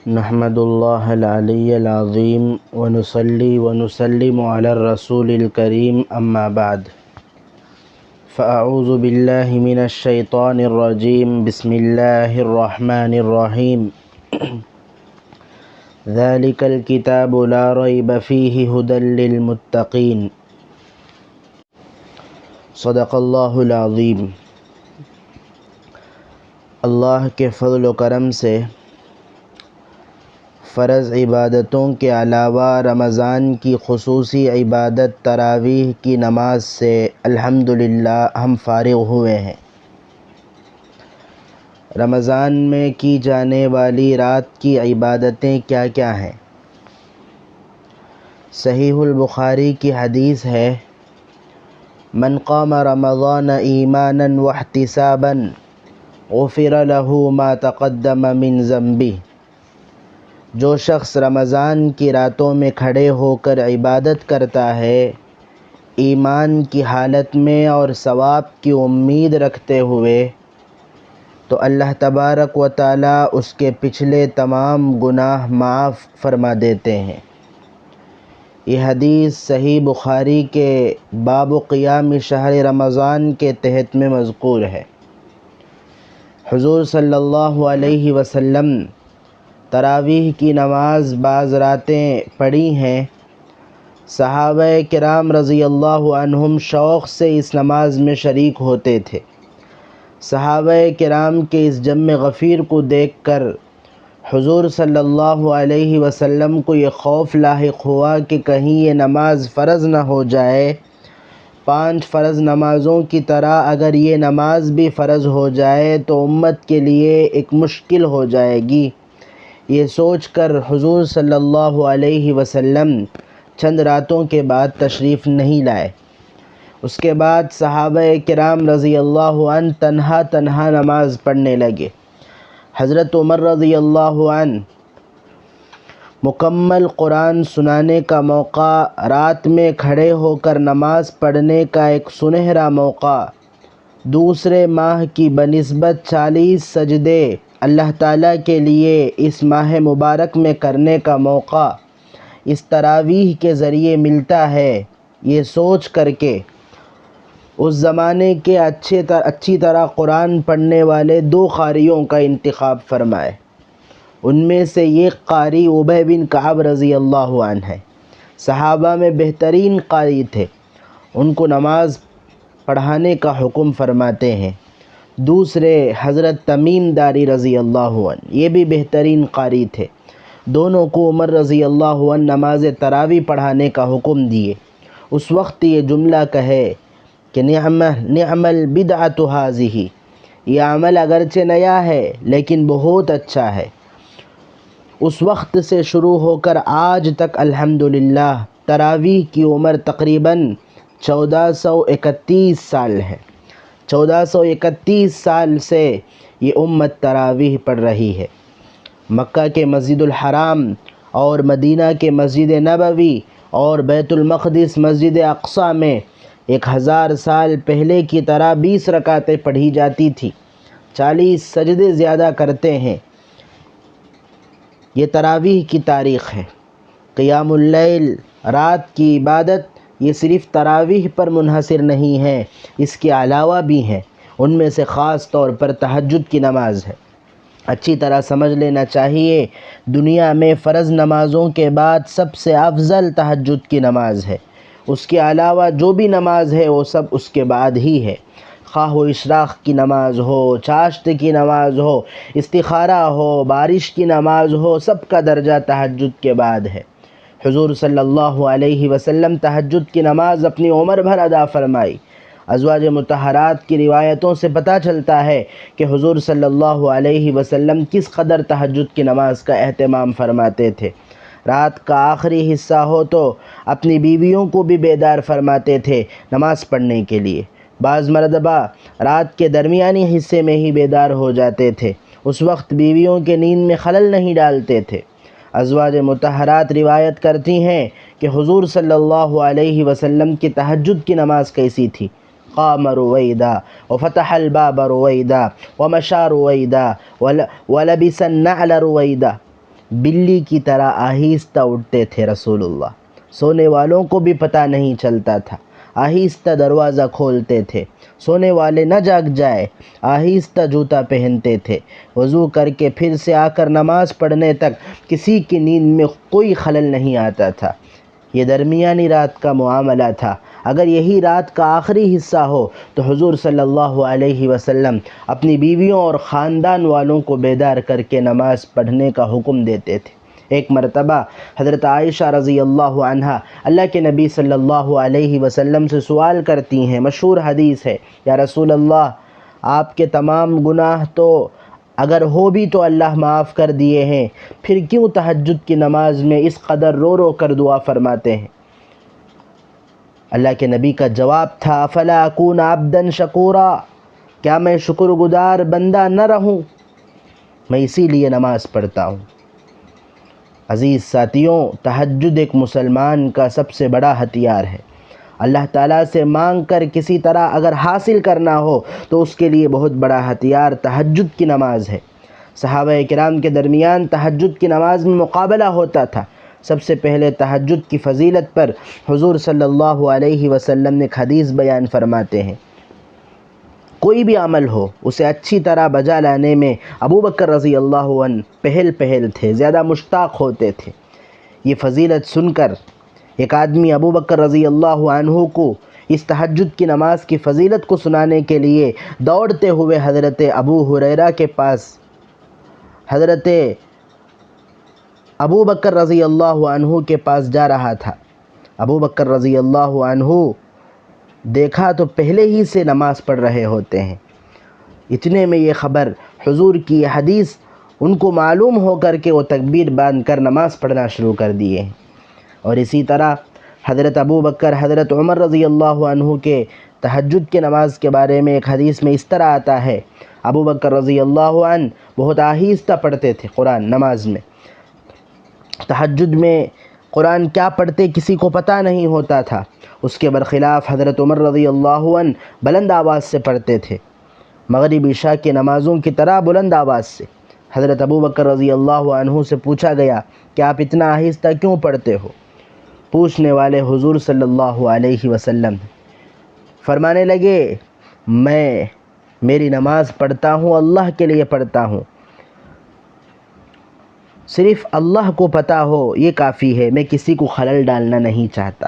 نحمد اللہ العلی العظیم ونصلی ونسلم علی الرسول الکریم اما بعد فاعوذ باللہ من الشیطان الرجیم بسم اللہ الرحمن الرحیم ذالک الکتاب لا ریب فیہ ھدی للمتقین صدق اللہ العظیم۔ اللہ کے فضل و کرم سے فرض عبادتوں کے علاوہ رمضان کی خصوصی عبادت تراویح کی نماز سے الحمدللہ ہم فارغ ہوئے ہیں۔ رمضان میں کی جانے والی رات کی عبادتیں کیا کیا ہیں؟ صحیح البخاری کی حدیث ہے، من قام رمضان ایمانا واحتسابا غفر له ما تقدم من ذنبه۔ جو شخص رمضان کی راتوں میں کھڑے ہو کر عبادت کرتا ہے ایمان کی حالت میں اور ثواب کی امید رکھتے ہوئے، تو اللہ تبارک و تعالی اس کے پچھلے تمام گناہ معاف فرما دیتے ہیں۔ یہ حدیث صحیح بخاری کے باب قیام شہر رمضان کے تحت میں مذکور ہے۔ حضور صلی اللہ علیہ وسلم تراویح کی نماز بعض راتیں پڑھی ہیں۔ صحابہ کرام رضی اللہ عنہم شوق سے اس نماز میں شریک ہوتے تھے۔ صحابہ کرام کے اس جم غفیر کو دیکھ کر حضور صلی اللہ علیہ وسلم کو یہ خوف لاحق ہوا کہ کہیں یہ نماز فرض نہ ہو جائے۔ 5 فرض نمازوں کی طرح اگر یہ نماز بھی فرض ہو جائے تو امت کے لیے ایک مشکل ہو جائے گی۔ یہ سوچ کر حضور صلی اللہ علیہ وسلم چند راتوں کے بعد تشریف نہیں لائے۔ اس کے بعد صحابہ کرام رضی اللہ عنہ تنہا نماز پڑھنے لگے۔ حضرت عمر رضی اللہ عنہ مکمل قرآن سنانے کا موقع، رات میں کھڑے ہو کر نماز پڑھنے کا ایک سنہرا موقع، دوسرے ماہ کی بنسبت 40 سجدے اللہ تعالیٰ کے لیے اس ماہ مبارک میں کرنے کا موقع اس تراویح کے ذریعے ملتا ہے، یہ سوچ کر کے اس زمانے کے اچھی طرح قرآن پڑھنے والے 2 قاریوں کا انتخاب فرمائے۔ ان میں سے ایک قاری ابی بن کعب رضی اللہ عنہ ہے، صحابہ میں بہترین قاری تھے، ان کو نماز پڑھانے کا حکم فرماتے ہیں۔ دوسرے حضرت تمیم داری رضی اللہ عنہ، یہ بھی بہترین قاری تھے، دونوں کو عمر رضی اللہ عنہ نماز تراویح پڑھانے کا حکم دیے۔ اس وقت یہ جملہ کہے کہ نعم البدعۃ ھذہ، یہ عمل اگرچہ نیا ہے لیکن بہت اچھا ہے۔ اس وقت سے شروع ہو کر آج تک الحمدللہ تراویح کی عمر تقریباً 1431 سال ہے۔ 1431 سال سے یہ امت تراویح پڑھ رہی ہے۔ مکہ کے مسجد الحرام اور مدینہ کے مسجد نبوی اور بیت المقدس مسجد اقصیٰ میں 1000 سال پہلے کی طرح 20 رکعتیں پڑھی جاتی تھی، 40 سجدے زیادہ کرتے ہیں۔ یہ تراویح کی تاریخ ہے۔ قیام اللیل، رات کی عبادت، یہ صرف تراویح پر منحصر نہیں ہے، اس کے علاوہ بھی ہیں۔ ان میں سے خاص طور پر تہجد کی نماز ہے۔ اچھی طرح سمجھ لینا چاہیے، دنیا میں فرض نمازوں کے بعد سب سے افضل تہجد کی نماز ہے۔ اس کے علاوہ جو بھی نماز ہے وہ سب اس کے بعد ہی ہے، خواہ وہ اشراق کی نماز ہو، چاشت کی نماز ہو، استخارہ ہو، بارش کی نماز ہو، سب کا درجہ تہجد کے بعد ہے۔ حضور صلی اللہ علیہ وسلم تہجد کی نماز اپنی عمر بھر ادا فرمائی۔ ازواج مطہرات کی روایتوں سے پتہ چلتا ہے کہ حضور صلی اللہ علیہ وسلم کس قدر تہجد کی نماز کا اہتمام فرماتے تھے۔ رات کا آخری حصہ ہو تو اپنی بیویوں کو بھی بیدار فرماتے تھے نماز پڑھنے کے لیے۔ بعض مرتبہ رات کے درمیانی حصے میں ہی بیدار ہو جاتے تھے، اس وقت بیویوں کے نیند میں خلل نہیں ڈالتے تھے۔ ازواج مطہرات روایت کرتی ہیں کہ حضور صلی اللہ علیہ وسلم کی تہجد کی نماز کیسی تھی۔ قام رویدا وفتح الباب رویدا ومشى رویدا ولبس النعل رویدا۔ بلی کی طرح آہستہ اٹھتے تھے رسول اللہ، سونے والوں کو بھی پتہ نہیں چلتا تھا، آہستہ دروازہ کھولتے تھے، سونے والے نہ جاگ جائے، آہستہ جوتا پہنتے تھے، وضو کر کے پھر سے آ کر نماز پڑھنے تک کسی کی نیند میں کوئی خلل نہیں آتا تھا۔ یہ درمیانی رات کا معاملہ تھا۔ اگر یہی رات کا آخری حصہ ہو تو حضور صلی اللہ علیہ وسلم اپنی بیویوں اور خاندان والوں کو بیدار کر کے نماز پڑھنے کا حکم دیتے تھے۔ ایک مرتبہ حضرت عائشہ رضی اللہ عنہا اللہ کے نبی صلی اللہ علیہ وسلم سے سوال کرتی ہیں، مشہور حدیث ہے، یا رسول اللہ، آپ کے تمام گناہ تو اگر ہو بھی تو اللہ معاف کر دیے ہیں، پھر کیوں تہجد کی نماز میں اس قدر رو رو کر دعا فرماتے ہیں؟ اللہ کے نبی کا جواب تھا، افلا اکون عبدا شکورا، کیا میں شکر گزار بندہ نہ رہوں؟ میں اسی لیے نماز پڑھتا ہوں۔ عزیز ساتھیوں، تہجد ایک مسلمان کا سب سے بڑا ہتھیار ہے۔ اللہ تعالیٰ سے مانگ کر کسی طرح اگر حاصل کرنا ہو تو اس کے لیے بہت بڑا ہتھیار تہجد کی نماز ہے۔ صحابہ کرام کے درمیان تہجد کی نماز میں مقابلہ ہوتا تھا۔ سب سے پہلے تہجد کی فضیلت پر حضور صلی اللہ علیہ وسلم نے ایک حدیث بیان فرماتے ہیں، کوئی بھی عمل ہو اسے اچھی طرح بجا لانے میں ابو بکر رضی اللہ عنہ پہل تھے، زیادہ مشتاق ہوتے تھے۔ یہ فضیلت سن کر ایک آدمی ابو بکر رضی اللہ عنہ کو اس تہجد کی نماز کی فضیلت کو سنانے کے لیے دوڑتے ہوئے حضرت ابو ہریرہ کے پاس، حضرت ابو بکر رضی اللہ عنہ کے پاس جا رہا تھا۔ ابو بکر رضی اللہ عنہ دیکھا تو پہلے ہی سے نماز پڑھ رہے ہوتے ہیں۔ اتنے میں یہ خبر، حضور کی یہ حدیث ان کو معلوم ہو کر کے وہ تکبیر باندھ کر نماز پڑھنا شروع کر دیے ہیں۔ اور اسی طرح حضرت ابو بکر، حضرت عمر رضی اللہ عنہ کے تہجد کی نماز کے بارے میں ایک حدیث میں اس طرح آتا ہے، ابو بکر رضی اللہ عنہ بہت آہستہ پڑھتے تھے قرآن نماز میں۔ تہجد میں قرآن کیا پڑھتے کسی کو پتہ نہیں ہوتا تھا۔ اس کے برخلاف حضرت عمر رضی اللہ عنہ بلند آواز سے پڑھتے تھے، مغرب عشاء کی نمازوں کی طرح بلند آواز سے۔ حضرت ابو بکر رضی اللہ عنہ سے پوچھا گیا کہ آپ اتنا آہستہ کیوں پڑھتے ہو؟ پوچھنے والے حضور صلی اللہ علیہ وسلم فرمانے لگے، میری نماز پڑھتا ہوں اللہ کے لیے پڑھتا ہوں، صرف اللہ کو پتہ ہو یہ کافی ہے، میں کسی کو خلل ڈالنا نہیں چاہتا۔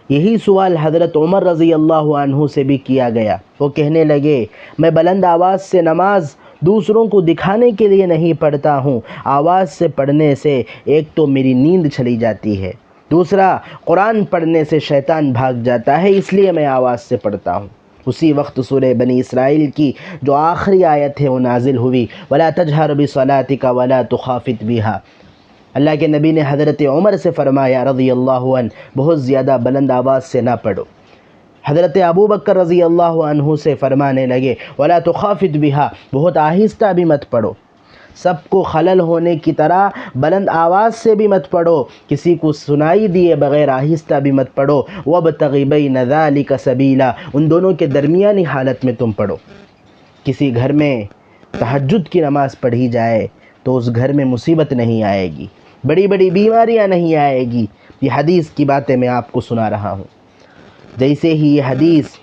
یہی سوال حضرت عمر رضی اللہ عنہ سے بھی کیا گیا۔ وہ کہنے لگے، میں بلند آواز سے نماز دوسروں کو دکھانے کے لیے نہیں پڑھتا ہوں، آواز سے پڑھنے سے ایک تو میری نیند چلی جاتی ہے، دوسرا قرآن پڑھنے سے شیطان بھاگ جاتا ہے، اس لیے میں آواز سے پڑھتا ہوں۔ اسی وقت سورہ بنی اسرائیل کی جو آخری آیت ہے وہ نازل ہوئی، وَلَا تَجْهَرْ بِصَلَاتِكَ وَلَا تُخَافِتْ بِهَا۔ اللہ کے نبی نے حضرت عمر سے فرمایا رضی اللہ عنہ، بہت زیادہ بلند آواز سے نہ پڑھو۔ حضرت ابو بکر رضی اللہ عنہ سے فرمانے لگے، وَلَا تُخَافِتْ بِهَا، بہت آہستہ بھی مت پڑھو، سب کو خلل ہونے کی طرح بلند آواز سے بھی مت پڑھو، کسی کو سنائی دیے بغیر آہستہ بھی مت پڑھو، وَابْتَغِ بَيْنَ ذَلِكَ سَبِيلًا، ان دونوں کے درمیانی حالت میں تم پڑھو۔ کسی گھر میں تہجد کی نماز پڑھی جائے تو اس گھر میں مصیبت نہیں آئے گی، بڑی بڑی بیماریاں نہیں آئے گی۔ یہ حدیث کی باتیں میں آپ کو سنا رہا ہوں۔ جیسے ہی یہ حدیث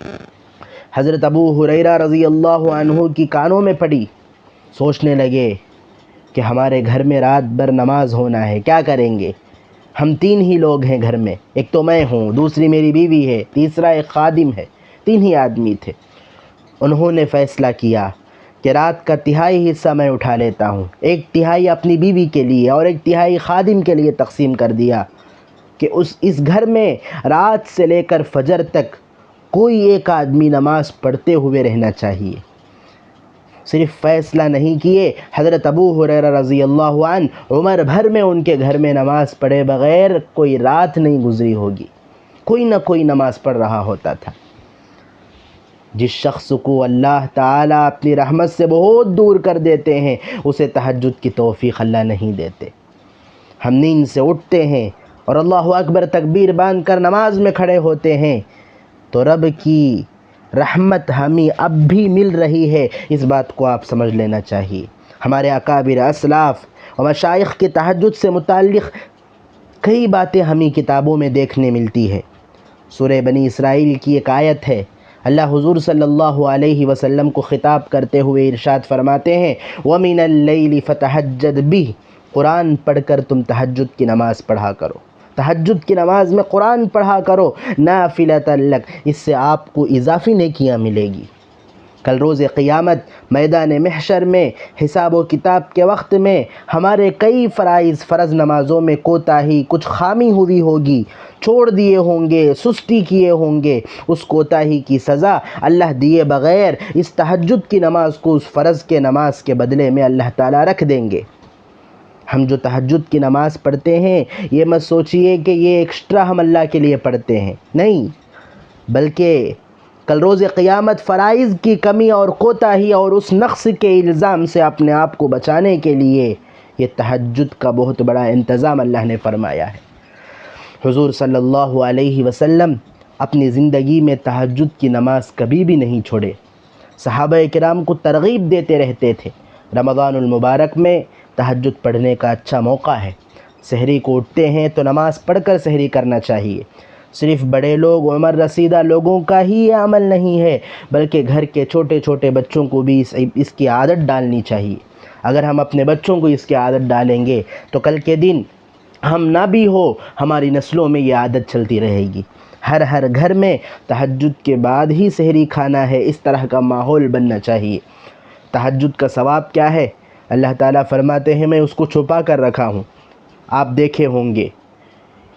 حضرت ابو ہریرہ رضی اللہ عنہ کی کانوں میں پڑی، سوچنے لگے کہ ہمارے گھر میں رات بھر نماز ہونا ہے، کیا کریں گے؟ ہم 3 ہی لوگ ہیں گھر میں، ایک تو میں ہوں، دوسری میری بیوی ہے، تیسرا ایک خادم ہے، 3 ہی آدمی تھے۔ انہوں نے فیصلہ کیا کہ رات کا تہائی حصہ میں اٹھا لیتا ہوں، 1 تہائی اپنی بیوی کے لیے اور 1 تہائی خادم کے لیے تقسیم کر دیا کہ اس گھر میں رات سے لے کر فجر تک کوئی ایک آدمی نماز پڑھتے ہوئے رہنا چاہیے۔ صرف فیصلہ نہیں کیے، حضرت ابو ہریرہ رضی اللہ عنہ عمر بھر میں ان کے گھر میں نماز پڑھے بغیر کوئی رات نہیں گزری ہوگی، کوئی نہ کوئی نماز پڑھ رہا ہوتا تھا۔ جس شخص کو اللہ تعالیٰ اپنی رحمت سے بہت دور کر دیتے ہیں اسے تہجد کی توفیق اللہ نہیں دیتے۔ ہم نیند سے اٹھتے ہیں اور اللہ اکبر تکبیر باندھ کر نماز میں کھڑے ہوتے ہیں تو رب کی رحمت ہمیں اب بھی مل رہی ہے، اس بات کو آپ سمجھ لینا چاہیے۔ ہمارے اکابر اسلاف اور مشائخ کے تہجد سے متعلق کئی باتیں ہمیں کتابوں میں دیکھنے ملتی ہے۔ سورہ بنی اسرائیل کی ایک آیت ہے، اللہ حضور صلی اللہ علیہ وسلم کو خطاب کرتے ہوئے ارشاد فرماتے ہیں وَمِنَ اللَّيْلِ فَتَہَجَّدْ بِهِ، قرآن پڑھ کر تم تہجد کی نماز پڑھا کرو، تہجد کی نماز میں قرآن پڑھا کرو، نافلۃ لک، اس سے آپ کو اضافی نیکیاں ملے گی۔ کل روز قیامت میدان محشر میں حساب و کتاب کے وقت میں ہمارے کئی فرض نمازوں میں کوتاہی، کچھ خامی ہوئی ہوگی، چھوڑ دیے ہوں گے، سستی کیے ہوں گے، اس کوتاہی کی سزا اللہ دیے بغیر اس تہجد کی نماز کو اس فرض کے نماز کے بدلے میں اللہ تعالیٰ رکھ دیں گے۔ ہم جو تہجد کی نماز پڑھتے ہیں یہ مت سوچئے کہ یہ ایکسٹرا ہم اللہ کے لیے پڑھتے ہیں، نہیں، بلکہ کل روز قیامت فرائض کی کمی اور کوتاہی اور اس نقص کے الزام سے اپنے آپ کو بچانے کے لیے یہ تہجد کا بہت بڑا انتظام اللہ نے فرمایا ہے۔ حضور صلی اللہ علیہ وسلم اپنی زندگی میں تہجد کی نماز کبھی بھی نہیں چھوڑے، صحابہ کرام کو ترغیب دیتے رہتے تھے۔ رمضان المبارک میں تہجد پڑھنے کا اچھا موقع ہے، سحری کو اٹھتے ہیں تو نماز پڑھ کر سحری کرنا چاہیے۔ صرف بڑے لوگ، عمر رسیدہ لوگوں کا ہی یہ عمل نہیں ہے، بلکہ گھر کے چھوٹے چھوٹے بچوں کو بھی اس کی عادت ڈالنی چاہیے۔ اگر ہم اپنے بچوں کو اس کی عادت ڈالیں گے تو کل کے دن ہم نہ بھی ہو ہماری نسلوں میں یہ عادت چلتی رہے گی۔ ہر گھر میں تہجد کے بعد ہی سحری کھانا ہے، اس طرح کا ماحول بننا چاہیے۔ تہجد کا ثواب کیا ہے؟ اللہ تعالیٰ فرماتے ہیں میں اس کو چھپا کر رکھا ہوں، آپ دیکھے ہوں گے،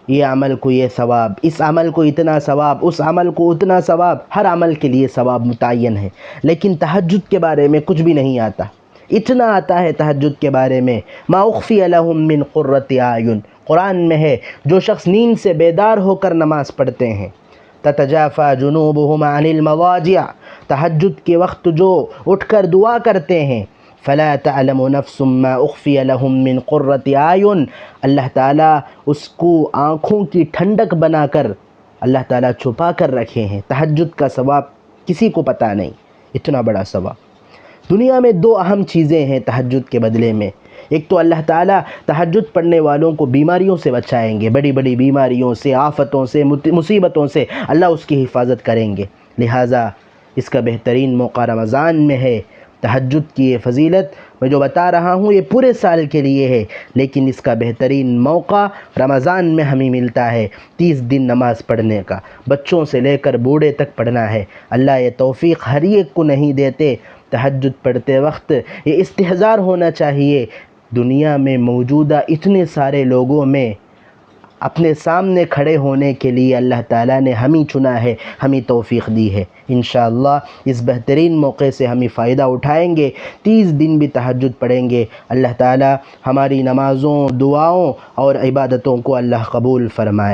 یہ عمل کو یہ ثواب، اس عمل کو اتنا ثواب، اس عمل کو اتنا ثواب، ہر عمل کے لیے ثواب متعین ہے۔ لیکن تہجد کے بارے میں کچھ بھی نہیں آتا، اتنا آتا ہے تہجد کے بارے میں ما اخفی لہم من قرۃ اعین، قرآن میں ہے جو شخص نیند سے بیدار ہو کر نماز پڑھتے ہیں، تتجافی جنوبہم عن المضاجع، تہجد کے وقت جو اٹھ کر دعا کرتے ہیں، فلا تعلم نفس ما اخفی لہم من قرۃ اعین، اللہ تعالیٰ اس کو آنکھوں کی ٹھنڈک بنا کر اللہ تعالیٰ چھپا کر رکھے ہیں۔ تہجد کا ثواب کسی کو پتہ نہیں، اتنا بڑا ثواب۔ دنیا میں دو اہم چیزیں ہیں تہجد کے بدلے میں، ایک تو اللہ تعالیٰ تہجد پڑھنے والوں کو بیماریوں سے بچائیں گے، بڑی بڑی بیماریوں سے، آفتوں سے، مصیبتوں سے اللہ اس کی حفاظت کریں گے، لہٰذا اس کا بہترین موقع رمضان میں ہے۔ تہجد کی یہ فضیلت میں جو بتا رہا ہوں یہ پورے سال کے لیے ہے، لیکن اس کا بہترین موقع رمضان میں ہمیں ملتا ہے، 30 دن نماز پڑھنے کا، بچوں سے لے کر بوڑھے تک پڑھنا ہے۔ اللہ یہ توفیق ہر ایک کو نہیں دیتے۔ تہجد پڑھتے وقت یہ استحضار ہونا چاہیے، دنیا میں موجودہ اتنے سارے لوگوں میں اپنے سامنے کھڑے ہونے کے لیے اللہ تعالیٰ نے ہمیں چنا ہے، ہمیں توفیق دی ہے۔ انشاءاللہ اس بہترین موقع سے ہمیں فائدہ اٹھائیں گے، 30 دن بھی تہجد پڑھیں گے۔ اللہ تعالیٰ ہماری نمازوں، دعاؤں اور عبادتوں کو اللہ قبول فرمائے۔